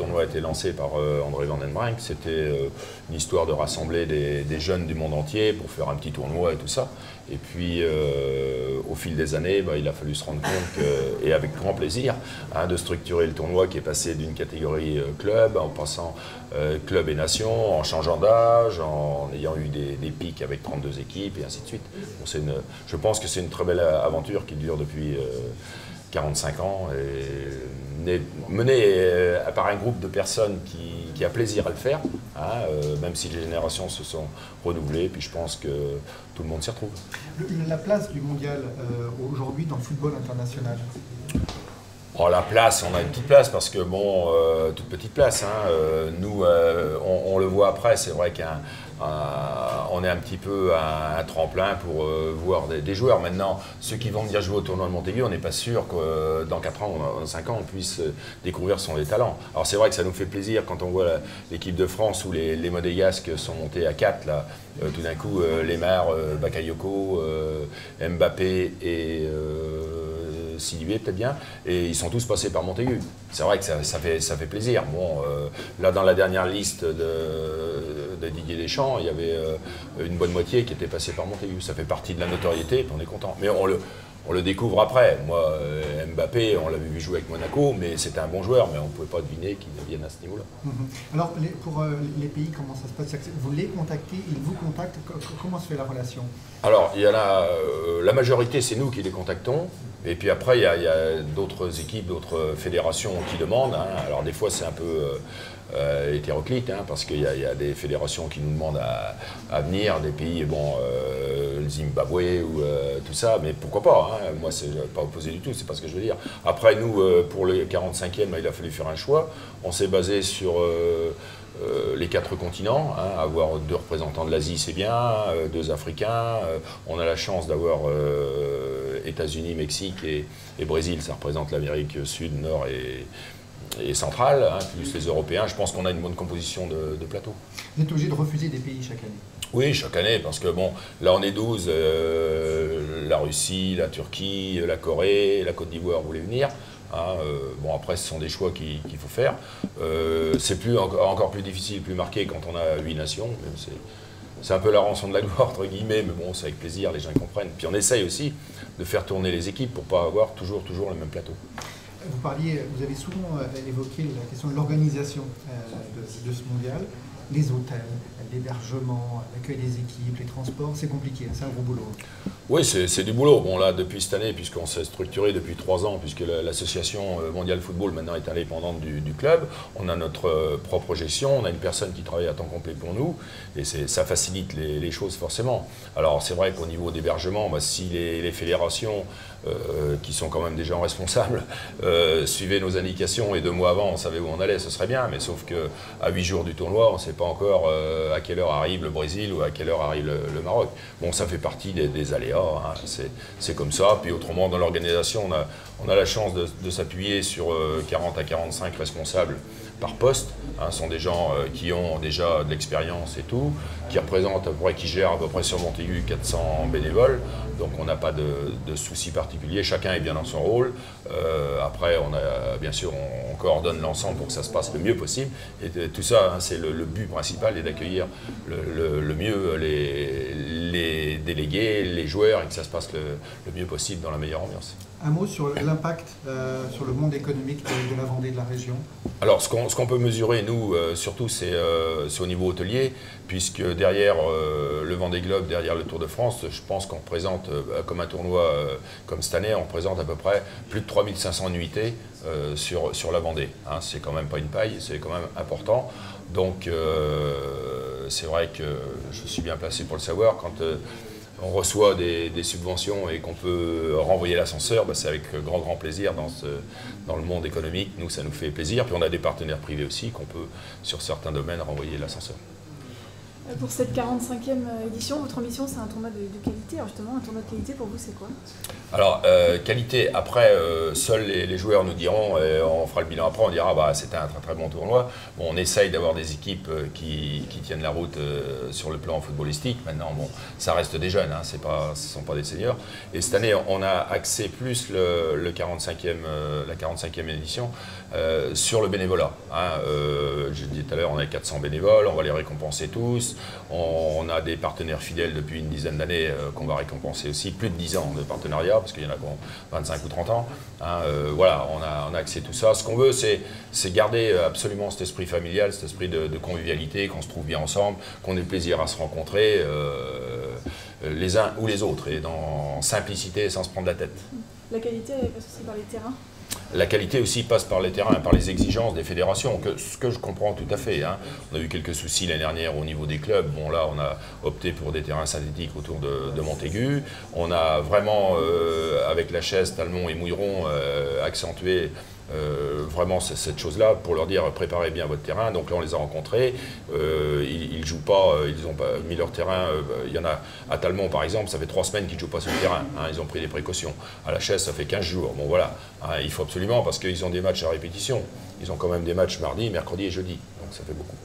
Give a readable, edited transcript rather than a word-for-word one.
tournoi a été lancé par André Van den Brink, c'était une histoire de rassembler des jeunes du monde entier pour faire un petit tournoi et tout ça. Et puis, au fil des années, il a fallu se rendre compte, et avec grand plaisir, hein, de structurer le tournoi qui est passé d'une catégorie club, en passant club et nation, en changeant d'âge, en ayant eu des pics avec 32 équipes et ainsi de suite. Bon, je pense que c'est une très belle aventure qui dure depuis 45 ans et menée par un groupe de personnes qui a plaisir à le faire, hein, même si les générations se sont renouvelées, puis je pense que tout le monde s'y retrouve. La place du mondial aujourd'hui dans le football international? Oh, la place, on a une petite place parce que bon, toute petite place, hein, nous on le voit après, c'est vrai qu'on est un petit peu un tremplin pour voir des joueurs. Maintenant, ceux qui vont venir jouer au tournoi de Montaigu, on n'est pas sûr que dans 4 ans ou 5 ans, on puisse découvrir son talents. Alors c'est vrai que ça nous fait plaisir quand on voit l'équipe de France où les Monégasques sont montés à 4, là, tout d'un coup, Lemar, Bakayoko, Mbappé et Sidibé peut-être bien, et ils sont tous passés par Montaigu. C'est vrai que ça fait plaisir. Bon, là dans la dernière liste de Didier Deschamps, il y avait une bonne moitié qui était passée par Montaigu. Ça fait partie de la notoriété, et on est content. Mais on le découvre après. Moi, Mbappé, on l'avait vu jouer avec Monaco, mais c'était un bon joueur, mais on ne pouvait pas deviner qu'il devienne à ce niveau-là. Alors, pour les pays, comment ça se passe? Vous les contactez, ils vous contactent, comment se fait la relation? Alors, il y a la majorité, c'est nous qui les contactons. Et puis après, il y a d'autres équipes, d'autres fédérations qui demandent, hein. Alors des fois, c'est un peu hétéroclite, hein, parce qu'il y a des fédérations qui nous demandent à venir, des pays, bon, le Zimbabwe ou tout ça, mais pourquoi pas, hein. Moi, c'est pas opposé du tout, c'est pas ce que je veux dire. Après, nous, pour le 45e, il a fallu faire un choix. On s'est basé sur les 4 continents, hein. Avoir 2 représentants de l'Asie, c'est bien, 2 Africains. On a la chance d'avoir États-Unis, Mexique et Brésil, ça représente l'Amérique Sud, Nord et centrale, hein, plus les Européens. Je pense qu'on a une bonne composition de plateau. Vous êtes obligé de refuser des pays chaque année? Oui, chaque année, parce que bon, là on est 12, la Russie, la Turquie, la Corée, la Côte d'Ivoire voulaient venir. Hein, bon, après, ce sont des choix qu'il faut faire. C'est encore plus difficile, plus marqué quand on a 8 nations. C'est un peu la rançon de la gloire, entre guillemets, mais bon, c'est avec plaisir, les gens comprennent. Puis on essaye aussi de faire tourner les équipes pour ne pas avoir toujours le même plateau. Vous avez souvent évoqué la question de l'organisation de ce mondial. Les hôtels, l'hébergement, l'accueil des équipes, les transports, c'est compliqué, hein, c'est un gros boulot. Oui, c'est du boulot. Bon, là, depuis cette année, puisqu'on s'est structuré depuis 3 ans, puisque l'association mondiale football maintenant est indépendante du club, on a notre propre gestion, on a une personne qui travaille à temps complet pour nous, et ça facilite les choses forcément. Alors, c'est vrai qu'au niveau d'hébergement, si les fédérations, qui sont quand même des gens responsables, suivaient nos indications et 2 mois avant, on savait où on allait, ce serait bien, mais sauf qu'à 8 jours du tournoi, on ne sait pas encore à quelle heure arrive le Brésil ou à quelle heure arrive le Maroc. Bon, ça fait partie des aléas, hein, c'est comme ça. Puis autrement, dans l'organisation, on a la chance de s'appuyer sur 40 à 45 responsables par poste, hein. Ce sont des gens qui ont déjà de l'expérience et tout, qui gèrent à peu près sur Montaigu 400 bénévoles, donc on n'a pas de soucis particuliers, chacun est bien dans son rôle. Après, bien sûr, on coordonne l'ensemble pour que ça se passe le mieux possible, et tout ça, hein, c'est le but principal, est d'accueillir le mieux les délégués, les joueurs, et que ça se passe le mieux possible dans la meilleure ambiance. Un mot sur l'impact sur le monde économique de la Vendée, de la région? Alors, ce qu'on peut mesurer, nous, surtout, c'est au niveau hôtelier, puisque derrière le Vendée Globe, derrière le Tour de France, je pense qu'on représente, comme un tournoi comme cette année, on représente à peu près plus de 3500 nuitées sur la Vendée. Hein, c'est quand même pas une paille, c'est quand même important. Donc, c'est vrai que je suis bien placé pour le savoir. Quand on reçoit des subventions et qu'on peut renvoyer l'ascenseur, c'est avec grand plaisir dans le monde économique. Nous, ça nous fait plaisir. Puis on a des partenaires privés aussi qu'on peut, sur certains domaines, renvoyer l'ascenseur. Pour cette 45e édition, votre ambition, c'est un tournoi de qualité. Alors justement, un tournoi de qualité, pour vous, c'est quoi? Alors, qualité, après, seuls les joueurs nous diront, et on fera le bilan après, on dira, bah, c'était un très très bon tournoi. Bon, on essaye d'avoir des équipes qui tiennent la route sur le plan footballistique. Maintenant, bon, ça reste des jeunes, hein, ce ne sont pas des seniors. Et cette année, on a axé plus la 45e édition sur le bénévolat. Hein. Je disais tout à l'heure, on a 400 bénévoles, on va les récompenser tous. On a des partenaires fidèles depuis une dizaine d'années qu'on va récompenser aussi, plus de 10 ans de partenariat, parce qu'il y en a qui ont 25 ou 30 ans. Hein, voilà, on a axé tout ça. Ce qu'on veut, c'est garder absolument cet esprit familial, cet esprit de convivialité, qu'on se trouve bien ensemble, qu'on ait plaisir à se rencontrer les uns ou les autres, et dans simplicité, sans se prendre la tête. La qualité, elle passe aussi par les terrains? La qualité aussi passe par les terrains, par les exigences des fédérations, ce que je comprends tout à fait. Hein. On a eu quelques soucis l'année dernière au niveau des clubs. Bon, là, on a opté pour des terrains synthétiques autour de Montaigu. On a vraiment, avec la Chaise, Talmont et Mouilleron, accentué vraiment cette chose-là pour leur dire préparez bien votre terrain. Donc là, on les a rencontrés. Ils ne jouent pas, ils n'ont pas mis leur terrain. Il y en a à Talmont, par exemple, ça fait 3 semaines qu'ils ne jouent pas sur le terrain. Hein, ils ont pris des précautions. À la Chaise, ça fait 15 jours. Bon, voilà. Hein, il faut absolument, parce qu'ils ont des matchs à répétition. Ils ont quand même des matchs mardi, mercredi et jeudi. Donc ça fait beaucoup.